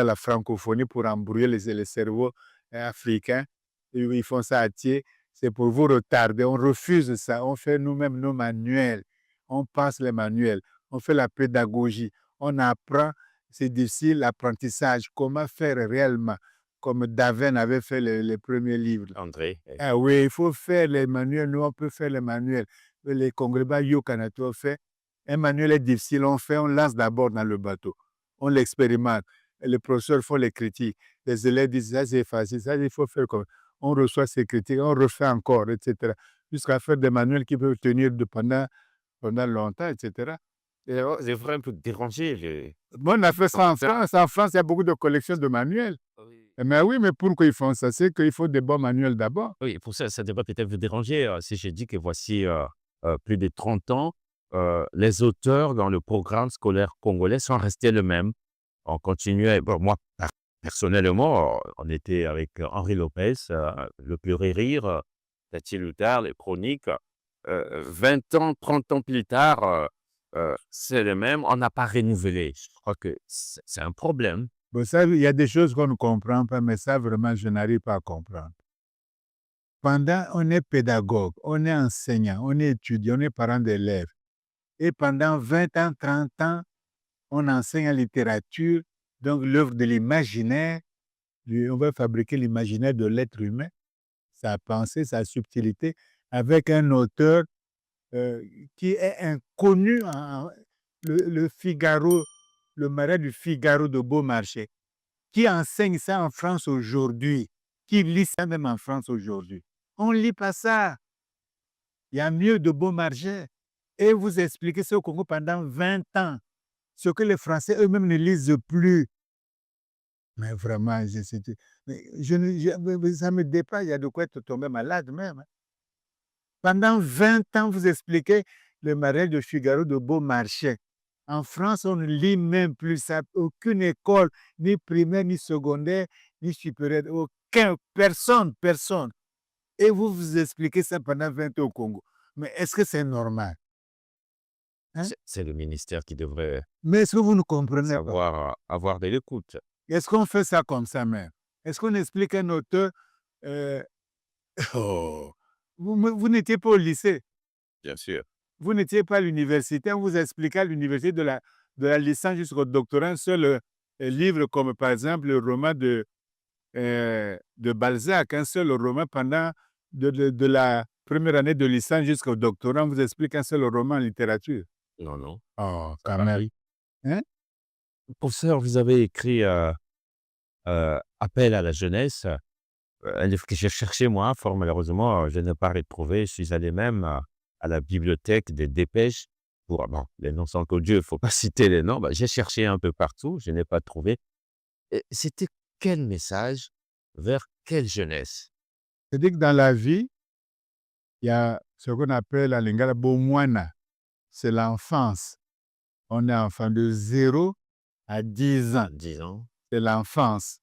la francophonie pour embrouiller les cerveaux africains. Ils font ça à Thiers. C'est pour vous retarder. On refuse ça. On fait nous-mêmes nos manuels. On passe les manuels. On fait la pédagogie. On apprend. C'est difficile, l'apprentissage. Comment faire réellement, comme Daven avait fait les premiers livres. André. Ah oui, il faut faire les manuels. Nous, on peut faire les manuels. Les Congrès Yokanato fait. Un manuel est difficile. On lance d'abord dans le bateau. On l'expérimente. Les professeurs font les critiques. Les élèves disent ça, c'est facile. Ça, il faut faire comme. On reçoit ces critiques. On refait encore, etc. Jusqu'à faire des manuels qui peuvent tenir pendant longtemps, etc. Et alors, c'est vrai un peu dérangé. Bon, on a fait ça en France. En France, il y a beaucoup de collections de manuels. Oui. Mais oui, mais pourquoi ils font ça? C'est qu'il faut des bons manuels d'abord. Oui, pour ça devrait peut-être vous déranger si j'ai dit que voici plus de 30 ans, les auteurs dans le programme scolaire congolais sont restés les mêmes. On continuait, bon, moi, personnellement, on était avec Henri Lopez, Le Pleurer Rire, Tati Loutard, les Chroniques. 20 ans, 30 ans plus tard, c'est le même, on n'a pas renouvelé. Je crois que c'est un problème. Bon, ça, il y a des choses qu'on ne comprend pas, mais ça, vraiment, je n'arrive pas à comprendre. On est pédagogue, on est enseignant, on est étudiant, on est parent d'élèves. Et pendant 20 ans, 30 ans, on enseigne la littérature, donc l'œuvre de l'imaginaire. On va fabriquer l'imaginaire de l'être humain, sa pensée, sa subtilité, avec un auteur qui est inconnu, le Figaro, le marais du Figaro de Beaumarchais, qui enseigne ça en France aujourd'hui, qui lit ça même en France aujourd'hui. On ne lit pas ça. Il y a mieux de Beaumarchais. Et vous expliquez ça au Congo pendant 20 ans, ce que les Français eux-mêmes ne lisent plus. Mais vraiment, ça me dépasse, il y a de quoi être tombé malade même. Pendant 20 ans, vous expliquez le marais de Figaro de Beaumarchais. En France, on ne lit même plus ça. Aucune école, ni primaire, ni secondaire, ni supérieure, personne. Et vous expliquez ça pendant 20 ans au Congo. Mais est-ce que c'est normal? Hein? C'est le ministère qui devrait Mais est-ce que vous ne comprenez pas? savoir avoir de l'écoute. Est-ce qu'on fait ça comme ça même? Est-ce qu'on explique à un auteur oh, vous n'étiez pas au lycée, Bien sûr. vous n'étiez pas à l'université, on vous expliquait à l'université de la licence jusqu'au doctorat un seul livre, comme par exemple le roman de Balzac, un seul roman pendant de la première année de licence jusqu'au doctorat, on vous explique un seul roman en littérature. Non. Oh, Ça quand même. varie. Hein? Professeur, vous avez écrit Appel à la jeunesse, un livre que j'ai cherché moi, fort malheureusement, je n'ai pas retrouvé. Je suis allé même à la bibliothèque des dépêches pour, bon, les noms sont codieux, il ne faut pas citer les noms. J'ai cherché un peu partout, je n'ai pas trouvé. Et c'était quel message vers quelle jeunesse? C'est-à-dire que dans la vie, il y a ce qu'on appelle en lingala bomwana, c'est l'enfance. On est enfant de 0 à 10 ans. 10 ans. C'est l'enfance.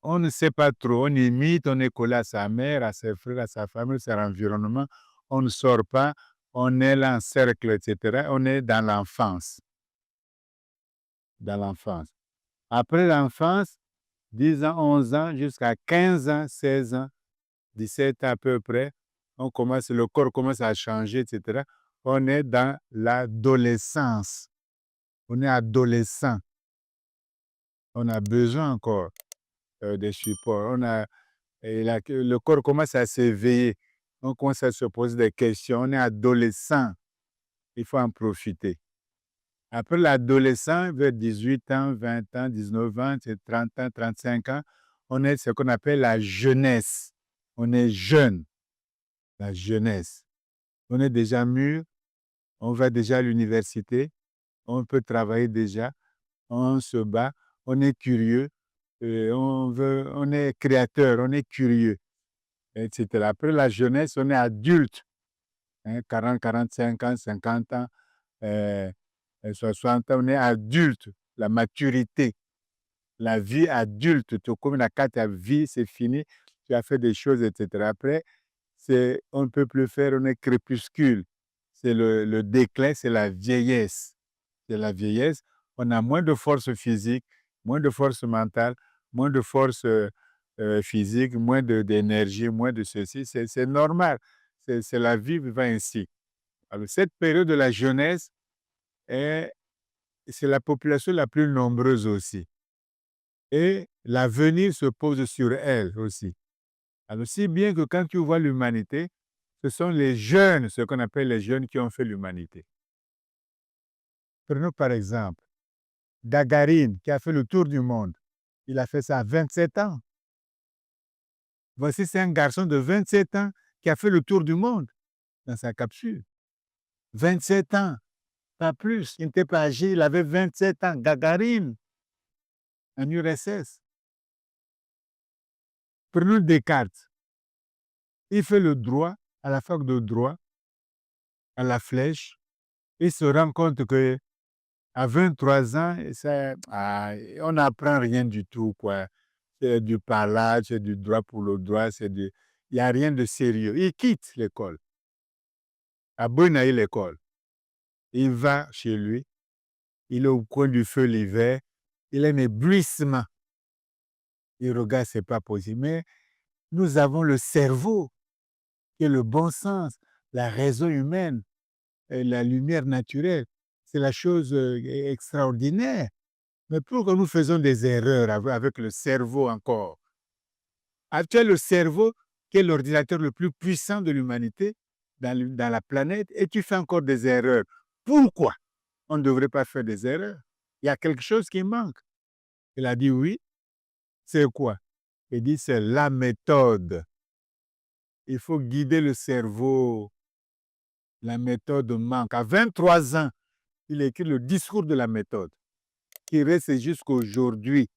On ne sait pas trop, on imite, on est collé à sa mère, à ses frères, à sa famille, à son environnement. On ne sort pas, on est là en cercle, etc. On est dans l'enfance. Dans l'enfance. Après l'enfance, 10 ans, 11 ans, jusqu'à 15 ans, 16 ans, 17 ans à peu près, le corps commence à changer, etc. On est dans l'adolescence. On est adolescent. On a besoin encore des supports. Le corps commence à s'éveiller. On commence à se poser des questions. On est adolescent. Il faut en profiter. Après l'adolescent, vers 18 ans, 20 ans, 19 ans, 30 ans, 35 ans, on est ce qu'on appelle la jeunesse. On est jeune. La jeunesse. On est déjà mûr. On va déjà à l'université. On peut travailler déjà. On se bat. On est curieux. On est créateur. On est curieux. Etc. Après la jeunesse, on est adulte. 40, 45 ans, 50 ans, 60 ans, on est adulte. La maturité, la vie adulte, tout comme la carte à vie, c'est fini. Tu as fait des choses, etc. Après, on ne peut plus faire, on est crépuscule. C'est le déclin, c'est la vieillesse. C'est la vieillesse. On a moins de force physique moins de force mentale, moins de force physique, moins d'énergie, moins de ceci. C'est normal. C'est la vie va ainsi. Alors, cette période de la jeunesse, c'est la population la plus nombreuse aussi. Et l'avenir se pose sur elle aussi. Alors, si bien que quand tu vois l'humanité, ce sont les jeunes, ce qu'on appelle les jeunes, qui ont fait l'humanité. Prenons par exemple Gagarine, qui a fait le tour du monde. Il a fait ça à 27 ans. Voici, c'est un garçon de 27 ans qui a fait le tour du monde dans sa capsule. 27 ans, pas plus. Il n'était pas âgé, il avait 27 ans. Gagarine, en URSS. Prenons Descartes. Il fait le droit à la fac de droit, à la flèche. Il se rend compte que à 23 ans, on n'apprend rien du tout, quoi. C'est du parlage, c'est du droit pour le droit, il n'y a rien de sérieux. Il quitte l'école. À Bonaï, l'école. Il va chez lui. Il est au coin du feu l'hiver. Il a un éblouissement. Il regarde, c'est pas possible. Mais nous avons le cerveau, qui est le bon sens, la raison humaine, la lumière naturelle. C'est la chose extraordinaire. Mais pourquoi nous faisons des erreurs avec le cerveau encore? Tu le cerveau qui est l'ordinateur le plus puissant de l'humanité dans la planète et tu fais encore des erreurs. Pourquoi on ne devrait pas faire des erreurs? Il y a quelque chose qui manque. Il a dit oui. C'est quoi? Il dit c'est la méthode. Il faut guider le cerveau. La méthode manque. À 23 ans, il a écrit le discours de la méthode qui reste jusqu'à aujourd'hui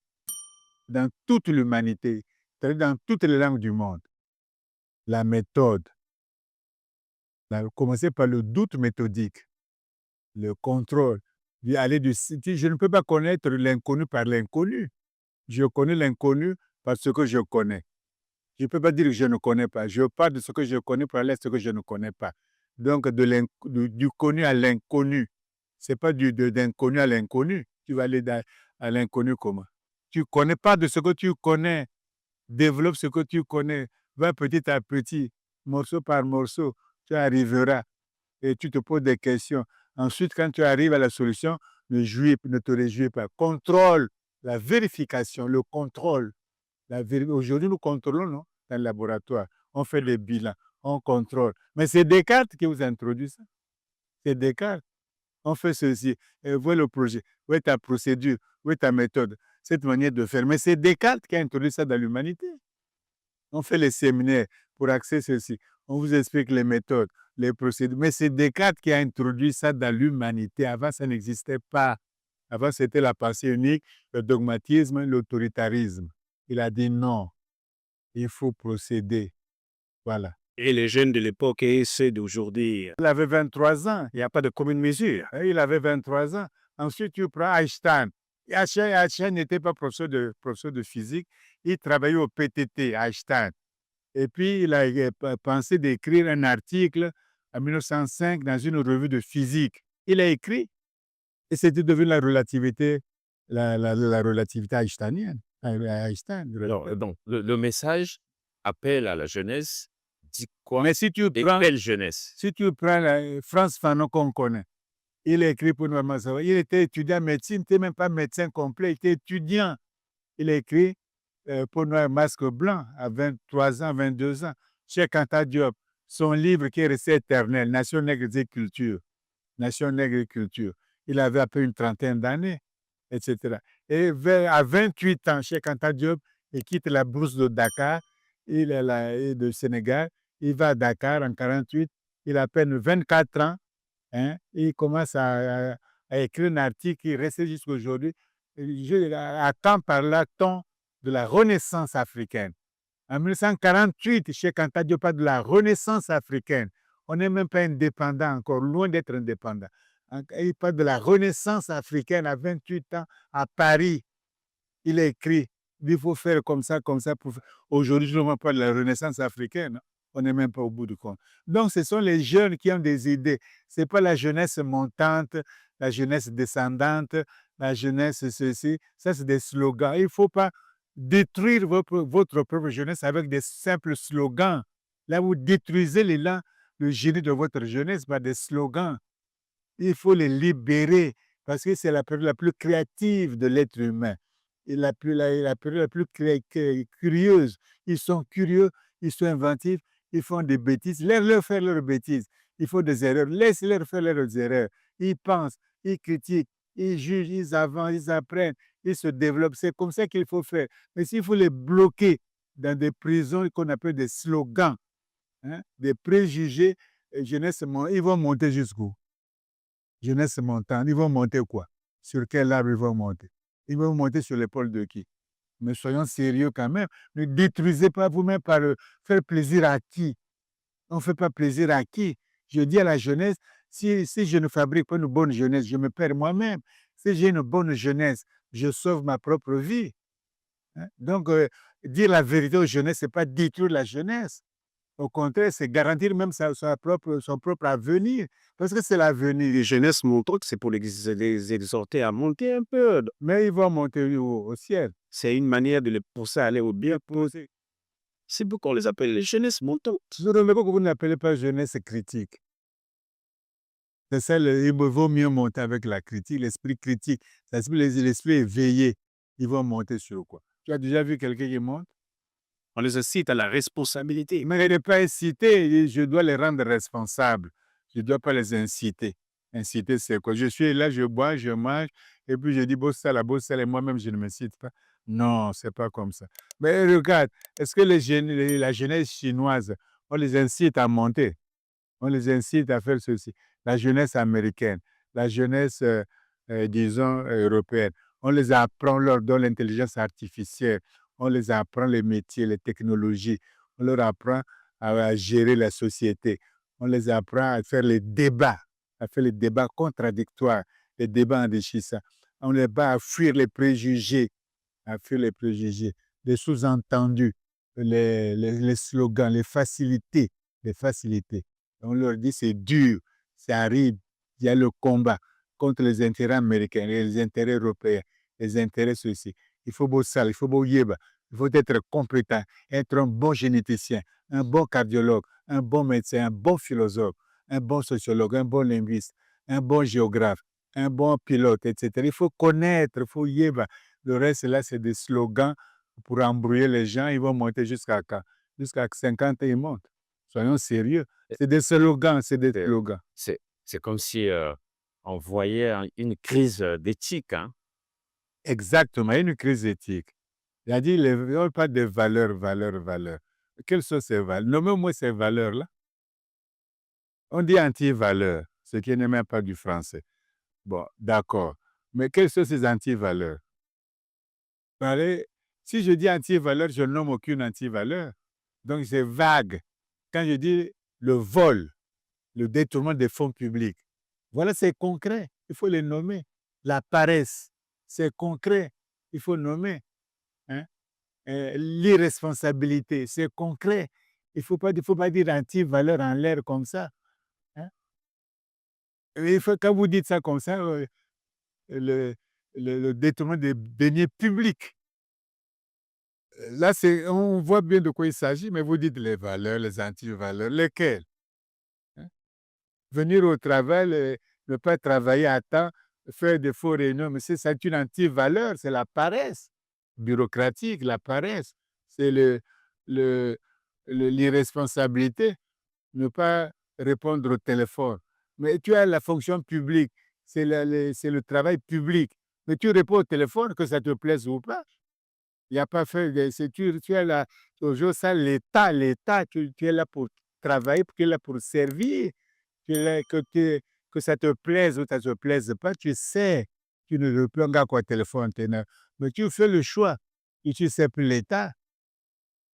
dans toute l'humanité, dans toutes les langues du monde. La méthode. Commencer par le doute méthodique, le contrôle. Je ne peux pas connaître l'inconnu par l'inconnu. Je connais l'inconnu parce que je connais. Je ne peux pas dire que je ne connais pas. Je parle de ce que je connais pour aller à ce que je ne connais pas. Donc, du connu à l'inconnu. Ce n'est pas d'inconnu à l'inconnu. Tu vas aller à l'inconnu comment? Tu ne connais pas de ce que tu connais. Développe ce que tu connais. Va petit à petit, morceau par morceau. Tu arriveras et tu te poses des questions. Ensuite, quand tu arrives à la solution, ne te réjouis pas. Contrôle la vérification, le contrôle. Aujourd'hui, nous contrôlons non, dans le laboratoire. On fait des bilans, on contrôle. Mais c'est Descartes qui vous a introduit ça. C'est Descartes. On fait ceci. Et où est le projet? Où est ta procédure? Où est ta méthode? Cette manière de faire. Mais c'est Descartes qui a introduit ça dans l'humanité. On fait les séminaires pour accéder à ceci. On vous explique les méthodes, les procédures. Mais c'est Descartes qui a introduit ça dans l'humanité. Avant, ça n'existait pas. Avant, c'était la pensée unique, le dogmatisme, l'autoritarisme. Il a dit non, il faut procéder. Voilà. Et les jeunes de l'époque et ceux d'aujourd'hui. Il avait 23 ans. Il n'y a pas de commune mesure. Il avait 23 ans. Ensuite, tu prends Einstein. Einstein n'était pas professeur de physique. Il travaillait au PTT, Einstein. Et puis, il a pensé d'écrire un article en 1905 dans une revue de physique. Il a écrit et c'était devenu la relativité einsteinienne. Einstein. Alors, donc, le message appelle à la jeunesse, dit quoi? Mais si tu Et prends, quelle jeunesse? si tu prends France Fanon qu'on connaît, il a écrit pour Norman Sawa. Il était étudiant en médecine, il n'était même pas médecin complet, il était étudiant. Il a écrit pour Noir Masque Blanc à 23 ans, 22 ans. Cheikh Anta Diop, son livre qui est resté éternel, Nation nègre et culture. Nation nègre et culture. Il avait à peu une trentaine d'années, etc. Et à 28 ans, Cheikh Anta Diop, il quitte la bourse de Dakar, il est là, de Sénégal, il va à Dakar en 48, il a à peine 24 ans, hein, il commence à écrire un article qui reste jusqu'à aujourd'hui. Attends par là, temps de la Renaissance africaine. En 1948, Cheikh Anta Diop parle de la Renaissance africaine. On n'est même pas indépendant encore, loin d'être indépendant. Il parle de la Renaissance africaine à 28 ans à Paris. Il a écrit, il faut faire comme ça, comme ça. Aujourd'hui, je ne vois pas de la Renaissance africaine. On n'est même pas au bout du compte. Donc, ce sont les jeunes qui ont des idées. Ce n'est pas la jeunesse montante, la jeunesse descendante, la jeunesse ceci. Ça, c'est des slogans. Il ne faut pas détruire votre propre jeunesse avec des simples slogans. Là, vous détruisez l'élan, le génie de votre jeunesse par des slogans. Il faut les libérer parce que c'est la période la plus créative de l'être humain et la période la plus curieuse. Ils sont curieux, ils sont inventifs, ils font des bêtises. Laisse-leur faire leurs bêtises. Ils font des erreurs. Laisse-leur faire leurs erreurs. Ils pensent, ils critiquent, ils jugent, ils avancent, ils apprennent, ils se développent. C'est comme ça qu'il faut faire. Mais s'il faut les bloquer dans des prisons qu'on appelle des slogans, hein, des préjugés, jeunesse, ils vont monter jusqu'où? Jeunesse montante, ils vont monter quoi? Sur quel arbre ils vont monter? Ils vont monter sur l'épaule de qui? Mais soyons sérieux quand même. Ne détruisez pas vous-même par faire plaisir à qui? On ne fait pas plaisir à qui? Je dis à la jeunesse, si je ne fabrique pas une bonne jeunesse, je me perds moi-même. Si j'ai une bonne jeunesse, je sauve ma propre vie. Hein? Donc, dire la vérité aux jeunesses, ce n'est pas détruire la jeunesse. Au contraire, c'est garantir même son propre avenir, parce que c'est l'avenir. Les jeunesses, mon truc, c'est pour les exhorter à monter un peu. Mais ils vont monter au ciel. C'est une manière de les pousser à aller au bien. C'est pourquoi on les appelle les jeunesses montantes. Je ne sais pas que vous n'appelez pas jeunesse critique. C'est ça, il vaut mieux monter avec la critique, l'esprit critique. L'esprit éveillé. Ils vont monter sur quoi? Tu as déjà vu quelqu'un qui monte? On les incite à la responsabilité. Mais ne pas inciter, je dois les rendre responsables. Je ne dois pas les inciter. Inciter, c'est quoi? Je suis là, je bois, je mange, et puis je dis bossala, et moi-même, je ne m'incite pas. Non, ce n'est pas comme ça. Mais regarde, est-ce que la jeunesse chinoise, on les incite à monter? On les incite à faire ceci. La jeunesse américaine, la jeunesse, disons, européenne, on les apprend, on leur donne l'intelligence artificielle, on les apprend les métiers, les technologies, on leur apprend à gérer la société, on les apprend à faire les débats contradictoires, les débats enrichissants. On les bat à fuir les préjugés, les sous-entendus, les slogans, les facilités. On leur dit c'est dur, c'est aride, il y a le combat contre les intérêts américains, les intérêts européens, les intérêts ceci. Il faut beau ça, il faut beau yéba, il faut être compétent, être un bon généticien, un bon cardiologue, un bon médecin, un bon philosophe, un bon sociologue, un bon linguiste, un bon géographe, un bon pilote, etc. Il faut connaître, il faut yéba. Le reste, là, c'est des slogans pour embrouiller les gens. Ils vont monter jusqu'à 50 ans, ils montent. Soyons sérieux. C'est des slogans, c'est des slogans. C'est comme si on voyait une crise d'éthique. Hein? Exactement, il y a une crise éthique. C'est-à-dire, on parle de valeurs. Quelles sont ces valeurs? Nommez-moi ces valeurs-là. On dit anti-valeurs, ce qui n'est même pas du français. Bon, d'accord. Mais quelles sont ces anti-valeurs? Si je dis anti-valeur, je nomme aucune anti-valeur. Donc, c'est vague. Quand je dis le vol, le détournement des fonds publics, voilà, c'est concret. Il faut les nommer. La paresse, c'est concret. Il faut nommer. Hein? L'irresponsabilité, c'est concret. Il ne faut pas dire anti-valeur en l'air comme ça. Hein? Quand vous dites ça comme ça, le détournement des deniers publics, là, on voit bien de quoi il s'agit, mais vous dites les valeurs, les anti-valeurs, lesquelles? Hein? Venir au travail, ne pas travailler à temps, faire des faux réunions, mais c'est une anti-valeur, c'est la paresse bureaucratique, la paresse, c'est l'irresponsabilité, ne pas répondre au téléphone. Mais tu as la fonction publique, c'est le travail public, mais tu réponds au téléphone, que ça te plaise ou pas. Il n'y a pas fait, tu es là, toujours ça, l'État, tu es là pour travailler, tu es là pour servir, tu es là, que ça te plaise ou ça ne te plaise pas, tu sais, tu ne veux plus un gars au téléphone, mais tu fais le choix, et tu sais plus l'État,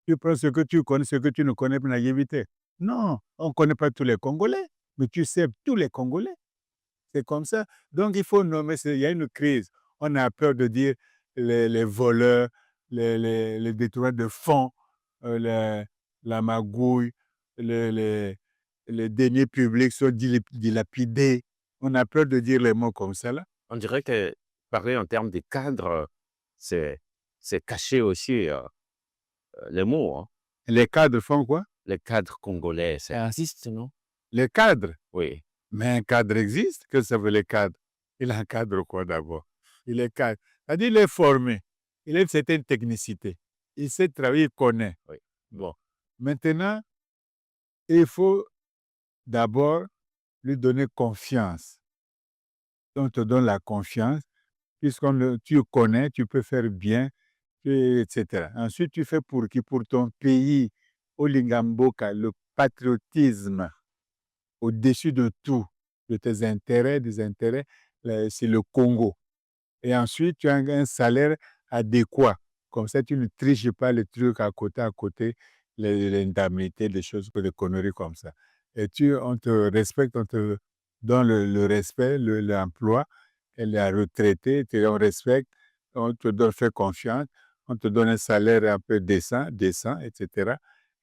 tu prends ce que tu connais, ce que tu ne connais pas, éviter. Non, on ne connaît pas tous les Congolais, mais tu sais tous les Congolais. C'est comme ça. Donc, il faut nommer, il y a une crise. On a peur de dire les voleurs, les détourneurs de fonds, la magouille, les deniers publics sont dilapidés. On a peur de dire les mots comme ça, là. On dirait que parler en termes de cadre, c'est cacher aussi les mots. Hein. Les cadres font quoi? Les cadres congolais, c'est raciste, non? Les cadres. Oui. Mais un cadre existe. Que ça veut les cadres? Il a un cadre quoi d'abord? Il est cadre. C'est-à-dire il est formé. Il a une certaine technicité. Il sait travailler, il connaît. Oui. Bon. Maintenant, il faut d'abord lui donner confiance. On te donne la confiance, tu connais, tu peux faire bien, etc. Ensuite, tu fais pour qui? Pour ton pays, au Lingamboka, le patriotisme au-dessus de tout, de tes intérêts, des intérêts, c'est le Congo. Et ensuite, tu as un salaire adéquat. Comme ça, tu ne triches pas les trucs à côté, les indemnités, des choses, des conneries comme ça. Et on te respecte, on te donne le respect, l'emploi, et la retraité, on respecte, on te fait confiance, on te donne un salaire un peu décent, etc.,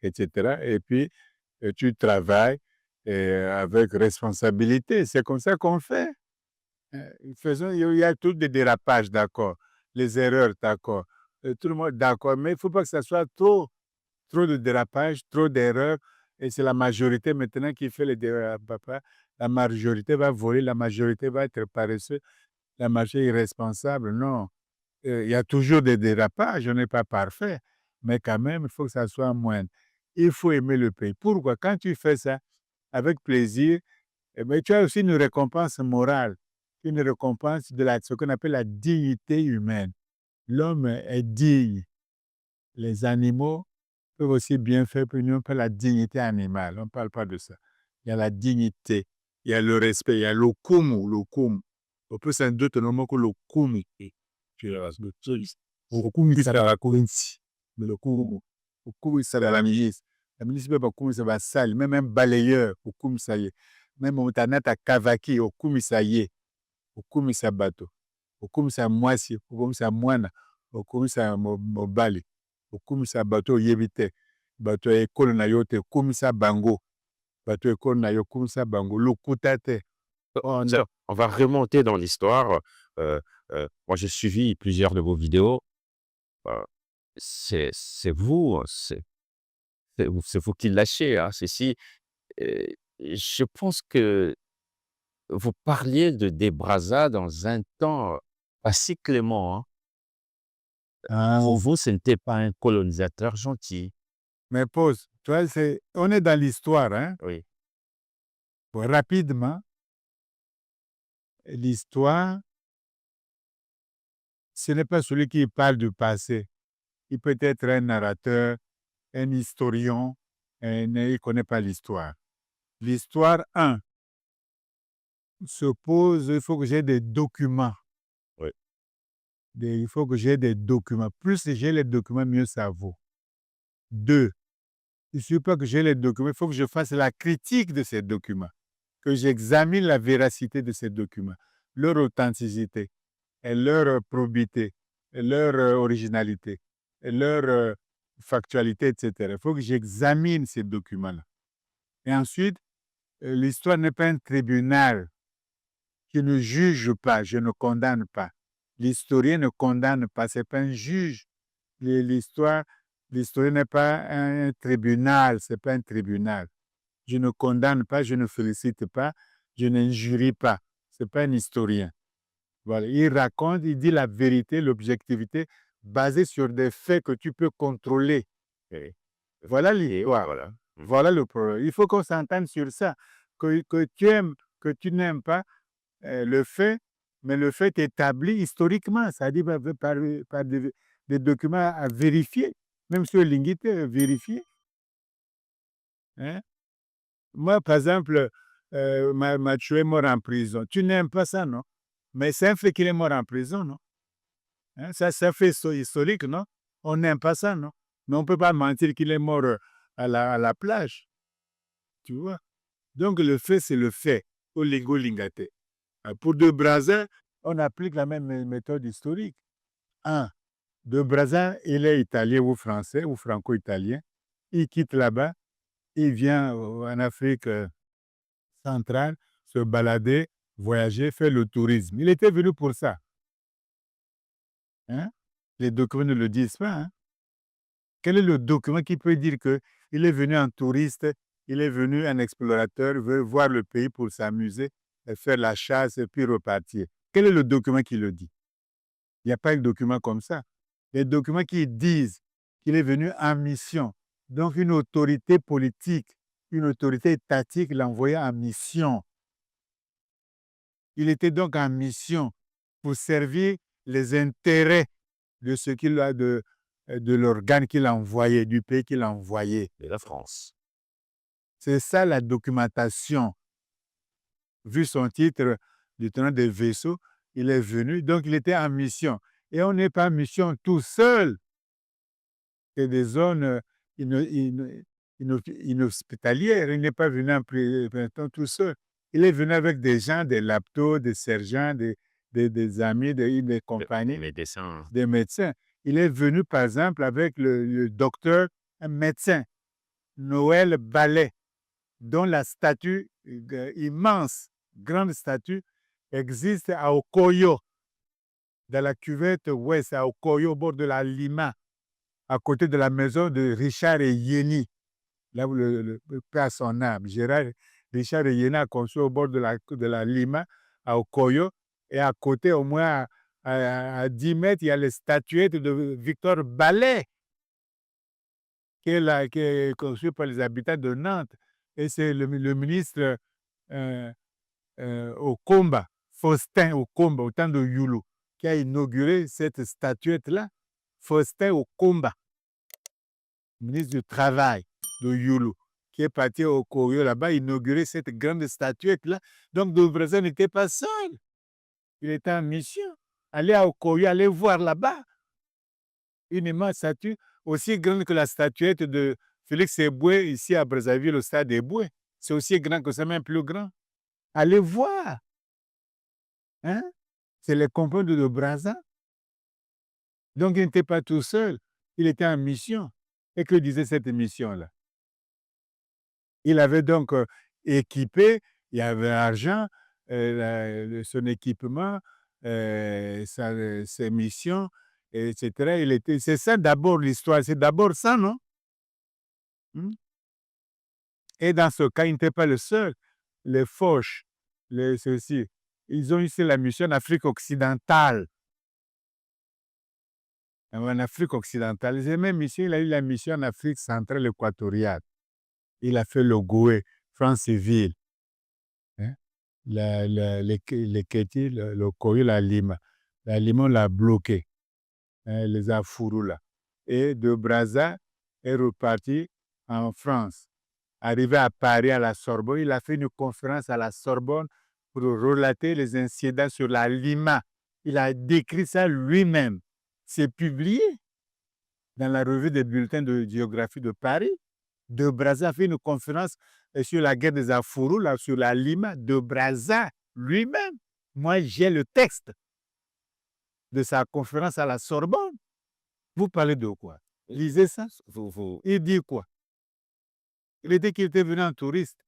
etc. Et puis, tu travailles avec responsabilité. C'est comme ça qu'on fait. Il y a tous des dérapages, d'accord. Les erreurs, d'accord. Tout le monde, d'accord. Mais il ne faut pas que ça soit trop de dérapages, trop d'erreurs. Et c'est la majorité maintenant qui fait les dérapages. La majorité va voler, la majorité va être paresseuse, la majorité irresponsable. Non. Il y a toujours des dérapages, on n'est pas parfait. Mais quand même, il faut que ça soit moindre. Il faut aimer le pays. Pourquoi? Quand tu fais ça avec plaisir, eh bien, tu as aussi une récompense morale, une récompense de ce qu'on appelle la dignité humaine. L'homme est digne. Les animaux peuvent aussi bien faire, puis nous, on parle de la dignité animale. On ne parle pas de ça. Il y a la dignité, il y a le respect, il y a l'okumu. On peut s'en douter normalement que l'okumu. L'okumu, c'est la courinte. Mais l'okumu, c'est la ministre. La ministre, c'est la salle. Même un balayeur, l'okumu, ça y est. Même on t'a kavaki, l'okumu, ça y est. L'okumu, c'est bateau. L'okumu, c'est moisi. L'okumu, c'est moine. L'okumu, c'est mobali. L'okumu, c'est bateau, yébite. Bateau, école, na yote. L'okumu, c'est bango. Bateau, école, na yokumu, c'est bango. L'okutate. On va remonter dans l'histoire. Moi, j'ai suivi plusieurs de vos vidéos. C'est vous, c'est vous qui lâchez. Hein. Je pense que vous parliez de Brazza dans un temps pas si clément. Hein. Pour vous, ce n'était pas un colonisateur gentil. Mais pause. Tu vois, on est dans l'histoire. Hein? Oui. Bon, rapidement, l'histoire, ce n'est pas celui qui parle du passé. Il peut être un narrateur, un historien, mais il ne connaît pas l'histoire. L'histoire, se pose, il faut que j'ai des documents. Oui. Il faut que j'ai des documents. Plus j'ai les documents, mieux ça vaut. 2, il ne suffit pas que j'ai les documents, il faut que je fasse la critique de ces documents, que j'examine la véracité de ces documents, leur authenticité, et leur probité, et leur originalité, et leur factualité, etc. Il faut que j'examine ces documents-là. Et ensuite, l'histoire n'est pas un tribunal qui ne juge pas, je ne condamne pas. L'historien ne condamne pas, ce n'est pas un juge. L'historien n'est pas un tribunal, ce n'est pas un tribunal. Je ne condamne pas, je ne félicite pas, je n'injurie pas. Ce n'est pas un historien. Voilà. Il raconte, il dit la vérité, l'objectivité, basée sur des faits que tu peux contrôler. Oui. Voilà l'histoire. Voilà. Voilà le problème. Il faut qu'on s'entende sur ça. Que tu aimes, que tu n'aimes pas le fait, mais le fait établi historiquement, c'est-à-dire par des documents à vérifier, même sur Linguité, vérifier. Hein? Moi, par exemple, Mathieu est mort en prison. Tu n'aimes pas ça, non? Mais c'est un fait qu'il est mort en prison, non? Hein? Ça, c'est un fait historique, non? On n'aime pas ça, non? Mais on ne peut pas mentir qu'il est mort à la plage. Tu vois? Donc, le fait, c'est le fait. Au lingo lingate. Pour De Brazza, on applique la même méthode historique. De Brazza, il est italien ou français ou franco-italien. Il quitte là-bas. il vient en Afrique centrale se balader, voyager, faire le tourisme. Il était venu pour ça. Hein? Les documents ne le disent pas. Hein? Quel est le document qui peut dire qu'il est venu en touriste, il est venu en explorateur, veut voir le pays pour s'amuser, faire la chasse et puis repartir? Quel est le document qui le dit? Il n'y a pas de document comme ça. Les documents qui disent qu'il est venu en mission. Donc une autorité politique, une autorité étatique l'a envoyé en mission. Il était donc en mission pour servir les intérêts de ce qu'il a de l'organe qu'il a envoyé, du pays qu'il a envoyé. De la France. C'est ça la documentation. Vu son titre, lieutenant des vaisseaux, il est venu, donc il était en mission. Et on n'est pas en mission tout seul. C'est des zones inhospitalières. Il n'est pas venu en temps tout seul. Il est venu avec des gens, des laptos, des sergents, des amis, des compagnies, des médecins. Il est venu, par exemple, avec le docteur, un médecin, Noël Ballet, dont la statue immense, grande statue, existe à Okoyo, dans la cuvette ouest, à Okoyo, au bord de la Lima, à côté de la maison de Richard et Yeni, là où le paix à son âme. Richard et Yeni a construit au bord de la Lima, à Okoyo, et à côté, au moins à 10 mètres, il y a les statuettes de Victor Ballet, qui est construit par les habitants de Nantes. Et c'est le ministre Okomba, Faustin Okomba, au temps de Youlou, qui a inauguré cette statuette-là. Faustin Okomba, ministre du Travail de Youlou, qui est parti au Koyo là-bas, inaugurer cette grande statuette-là. Donc, De Brazza n'était pas seul. Il était en mission. Allez à Okoyo, allez voir là-bas. Une immense statue, aussi grande que la statuette de Félix Eboué, ici à Brazzaville, au stade Eboué. C'est aussi grand que ça, même plus grand. Allez voir. Hein? C'est les compagnons de De Brazza. Donc, il n'était pas tout seul. Il était en mission. Et que disait cette mission-là? Il avait donc équipé, il y avait l'argent, son équipement, ses missions, etc. C'est ça d'abord l'histoire. C'est d'abord ça, non? Et dans ce cas, il n'était pas le seul. Les Foch, ceux-ci, ils ont eu la mission en Afrique occidentale. En Afrique occidentale, les mêmes missions, il a eu la mission en Afrique centrale équatoriale. Il a fait le Goué, Franceville, hein? Les Kétis, le Koyo, la Lima. La Lima, on l'a bloqué, hein, les Afourou là. Et De Brazza est reparti en France. Arrivé à Paris, à la Sorbonne, il a fait une conférence à la Sorbonne pour relater les incidents sur la Lima. Il a décrit ça lui-même. C'est publié dans la revue des bulletins de géographie de Paris. De Brazza a fait une conférence sur la guerre des Afourou, là, sur la Lima. De Brazza lui-même. Moi, j'ai le texte de sa conférence à la Sorbonne. Vous parlez de quoi? Lisez ça. Il dit quoi? Il dit qu'il était venu en touriste.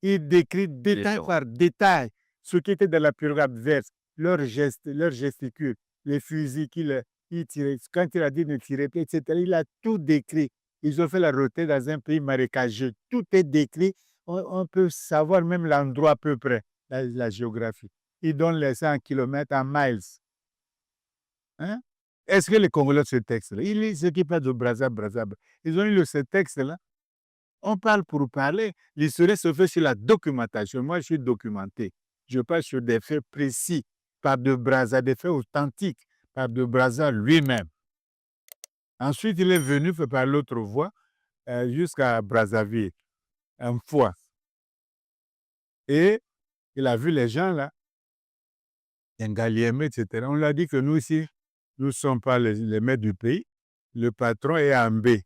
Il décrit détail par détail ce qui était dans la pirogue adverse, leurs gestes, leurs gesticules, les fusils qu'il tirait. Quand il a dit ne tirez pas, etc., il a tout décrit. Ils ont fait la retraite dans un pays marécageux. Tout est décrit. On peut savoir même l'endroit à peu près, la géographie. Ils donnent les 100 kilomètres en miles. Hein? Est-ce que les Congolais ont ce texte-là? Il lit ce qui parle de Brazza. Ils ont eu ce texte-là. On parle pour parler. L'histoire se fait sur la documentation. Moi, je suis documenté. Je parle sur des faits précis, par De Brazza, des faits authentiques, par De Brazza lui-même. Ensuite, il est venu par l'autre voie jusqu'à Brazzaville, une fois. Et il a vu les gens là, Ngalieme, etc. On lui a dit que nous ici, nous ne sommes pas les maîtres du pays. Le patron est à Mbé.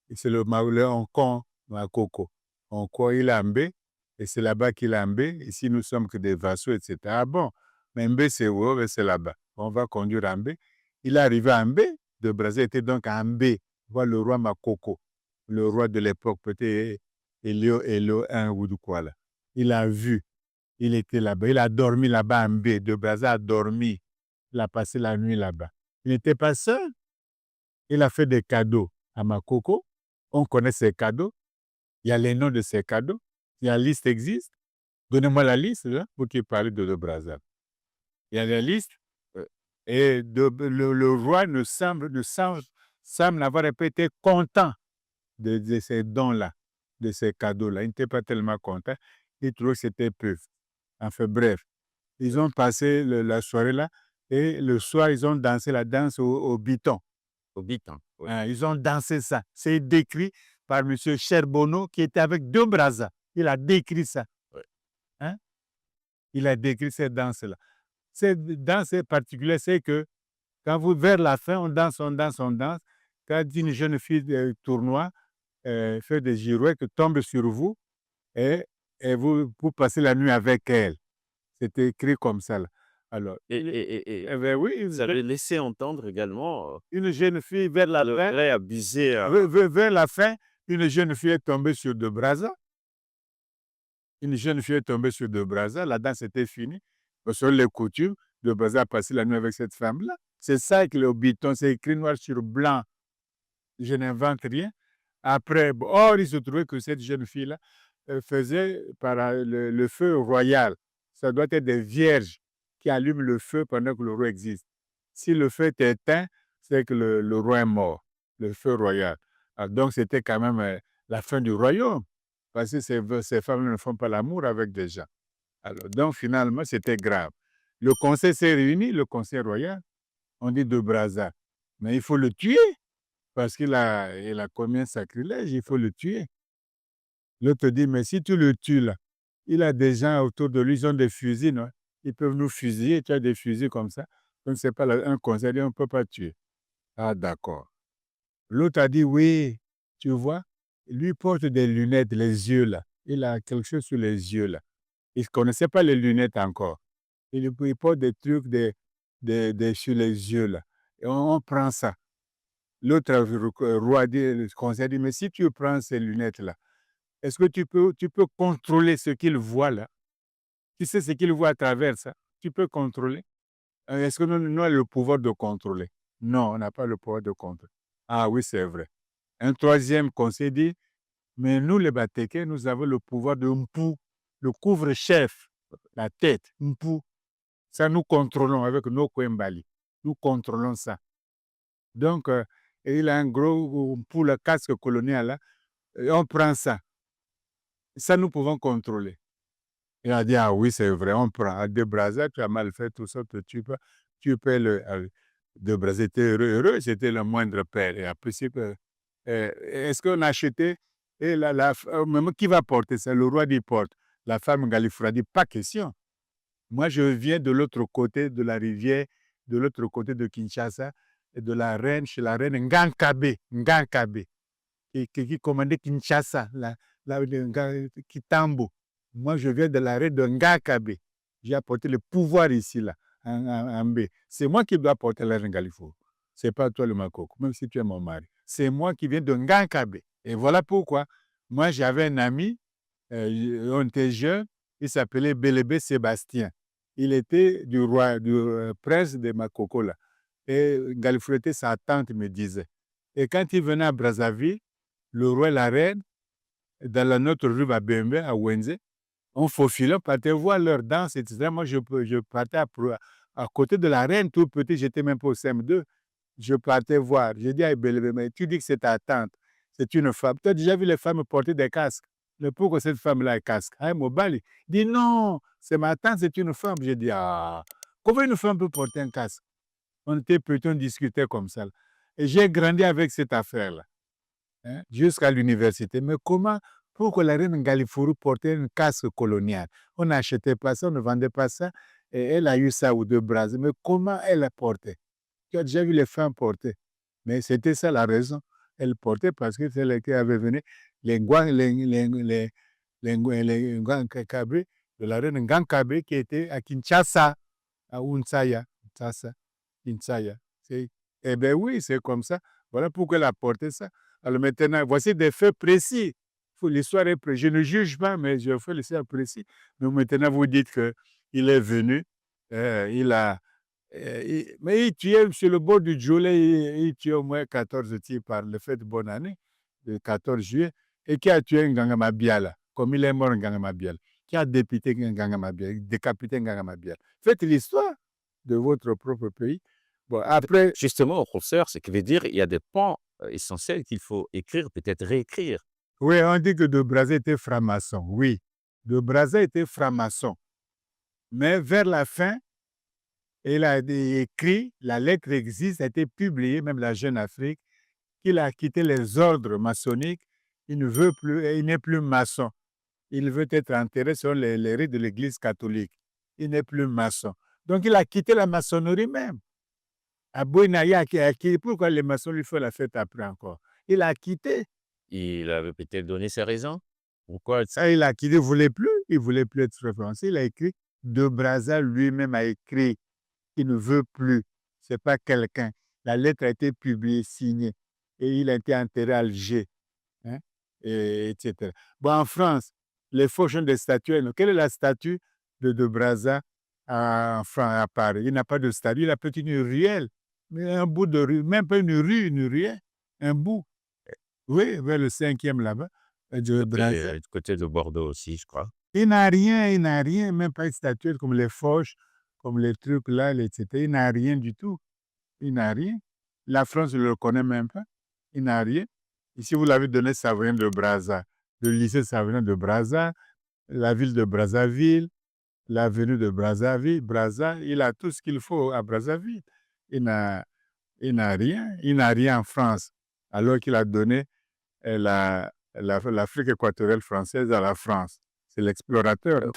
Et c'est le Hong Kong, Makoko. Hong Kong, il est à Mbé. Et c'est là-bas qu'il est à Mbé. Ici, nous sommes que des vassaux, etc. Ah bon, mais Mbé, c'est où? C'est là-bas. On va conduire à Mbé. Il est arrivé à Mbé. De Brazza était donc à Mbé. Voir le roi Makoko. Le roi de l'époque, peut-être, Hello 1 ou de quoi là. Il a vu. Il était là-bas. Il a dormi là-bas en B. De Brazza a dormi. Il a passé la nuit là-bas. Il n'était pas seul. Il a fait des cadeaux à Makoko. On connaît ses cadeaux. Il y a les noms de ces cadeaux. La liste existe. Donnez-moi la liste là, pour qu'il parle de Brazza. Il y a la liste. Et le roi semble n'avoir pas été content de ces dons-là, de ces cadeaux-là. Il n'était pas tellement content. Il trouvait que c'était peu. Enfin bref, ils ont passé la soirée là et le soir, ils ont dansé la danse au biton. Au bitin. Oui. Ils ont dansé ça. C'est décrit par M. Charbonneau qui était avec deux Brazza. Il a décrit ça. Oui. Hein? Il a décrit cette danse-là. Cette danse particulière, c'est que quand vous, vers la fin, on danse. Quand une jeune fille tournoi, fait des girouettes, tombe sur vous et vous passez la nuit avec elle. C'était écrit comme ça. Là. Alors, Et ben oui, vous avez laissé entendre également une jeune fille vers la le fin, vrai abusé. vers la fin, une jeune fille est tombée sur de Brazza. Une jeune fille est tombée sur de Brazza. La danse était finie. Sur les coutumes, de Brazza a passé la nuit avec cette femme-là. C'est ça que le biton, c'est écrit noir sur blanc. Je n'invente rien. Après, or, il se trouvait que cette jeune fille-là faisait par le feu royal. Ça doit être des vierges qui allument le feu pendant que le roi existe. Si le feu est éteint, c'est que le roi est mort, le feu royal. Alors, donc, c'était quand même la fin du royaume, parce que ces femmes ne font pas l'amour avec des gens. Alors, donc, finalement, c'était grave. Le conseil s'est réuni, le conseil royal, on dit de Brazza, mais il faut le tuer, parce qu'il a commis un sacrilège, il faut le tuer. L'autre dit, mais si tu le tues là, il a des gens autour de lui, ils ont des fusils, non? Ils peuvent nous fusiller, tu as des fusils comme ça. Donc, ce n'est pas un conseil, on ne peut pas tuer. Ah, d'accord. L'autre a dit, oui, tu vois, lui porte des lunettes, les yeux là. Il a quelque chose sur les yeux là. Il ne connaissait pas les lunettes encore. Il porte des trucs sur les yeux là. Et on prend ça. L'autre roi dit, le conseil dit, mais si tu prends ces lunettes là, est-ce que tu peux contrôler ce qu'il voit là? Tu sais ce qu'il voit à travers ça? Tu peux contrôler? Est-ce que nous avons le pouvoir de contrôler? Non, on n'a pas le pouvoir de contrôler. Ah oui, c'est vrai. Un troisième conseil dit, mais nous les Batékés, nous avons le pouvoir de Mpu, le couvre-chef, la tête, Mpu. Ça, nous contrôlons avec nos Kwembali. Nous contrôlons ça. Donc, il a un gros Mpu, le casque colonial là, et on prend ça. Ça, nous pouvons contrôler. Il a dit, ah oui, c'est vrai, on prend. À De Brazza, tu as mal fait tout ça, tu peux De Brazza était heureux, c'était le moindre père. Et après, est-ce qu'on a acheté et même qui va porter ça? Le roi dit porte. La femme Galifra dit, pas question. Moi, je viens de l'autre côté de la rivière, de l'autre côté de Kinshasa, et de la reine, chez la reine Ngankabe, qui commandait Kinshasa, Kitambo. Moi, je viens de la reine de Ngakabe. J'ai apporté le pouvoir ici, là, en B. C'est moi qui dois porter la reine Galifo. Ce n'est pas toi le Makoko, même si tu es mon mari. C'est moi qui viens de Ngakabe. Et voilà pourquoi. Moi, j'avais un ami, on était jeune, il s'appelait Belébé Sébastien. Il était du prince de Makoko, là. Et Galifo était sa tante, me disait. Et quand il venait à Brazzaville, le roi et la reine, dans notre rue à Bembe, à Wenze, on faufilait, on partait voir leur danse, etc. Moi, je partais à côté de la reine, tout petit, j'étais même pas au CM2. Je partais voir. J'ai dit à Belébé, mais tu dis que c'est ta tante, c'est une femme. Tu as déjà vu les femmes porter des casques? Mais pourquoi cette femme-là a un casque? Ah, Mobali. Il dit non, c'est ma tante, c'est une femme. J'ai dit, ah, comment une femme peut porter un casque? On était petits, on discutait comme ça. Et j'ai grandi avec cette affaire-là. Hein, jusqu'à l'université. Mais comment, pourquoi la reine Ngalifuru portait un casque colonial? On n'achetait pas ça, on ne vendait pas ça. Et elle a eu ça ou deux bras. Mais comment elle a porté? Tu as déjà vu les femmes porter. Mais c'était ça la raison. Elle portait parce que c'est elle qui avait venu les Ngangkabe, de la reine Ngangkabe qui était à Kinshasa, à Unsaya. Kinshasa. Eh bien oui, c'est comme ça. Voilà pourquoi elle a porté ça. Alors maintenant, voici des faits précis. L'histoire est précise. Je ne juge pas, mais je fais l'histoire précise. Donc maintenant, vous dites qu'il est venu, mais il tuait sur le bord du Djoulé, il tuait au moins 14 tirs par le fait de bonne année, le 14 juillet, et qui a tué Nganga Biala, comme il est mort Nganga Biala, qui a décapité Nganga Biala. Faites l'histoire de votre propre pays. Bon, après, Justement, professeur, ce qui veut dire il y a des pans essentiels qu'il faut écrire, peut-être réécrire. oui, on dit que De Brazza était franc-maçon. Oui, De Brazza était franc-maçon. Mais vers la fin, il a écrit, la lettre existe, a été publiée, même la Jeune Afrique, qu'il a quitté les ordres maçonniques, il ne veut plus, il n'est plus maçon. Il veut être enterré sur les rites de l'Église catholique. Il n'est plus maçon. Donc, il a quitté la maçonnerie même. À Boinaya, pourquoi les maçons lui font la fête après encore? Il a quitté. Il avait peut-être donné ses raisons. Pourquoi Ça, il a quitté, il voulait plus être référencé. Il a écrit, De Brazza lui-même a écrit qu'il ne veut plus. C'est pas quelqu'un. La lettre a été publiée, signée, et il a été enterré à Alger, hein, etc. Bon, en France, les fauchons des statues. Quelle est la statue de Brazza à Paris? Il n'a pas de statue, il a peut-être une ruelle, mais un bout de rue, même pas une rue, une ruelle, un bout. Oui, vers le 5e là-bas, de Brazza. du côté de Bordeaux aussi, je crois. Il n'a rien, même pas une statuette comme les Foch, comme les trucs là, etc. Il n'a rien du tout. Il n'a rien. La France ne le connaît même pas. Il n'a rien. Ici, vous l'avez donné Savrien de Brazza, le lycée Savrien de Brazza, la ville de Brazzaville, l'avenue de Brazzaville, Brazza, il a tout ce qu'il faut à Brazzaville. Il n'a rien. Il n'a rien en France, alors qu'il a donné l'Afrique équatoriale française à la France. C'est l'explorateur.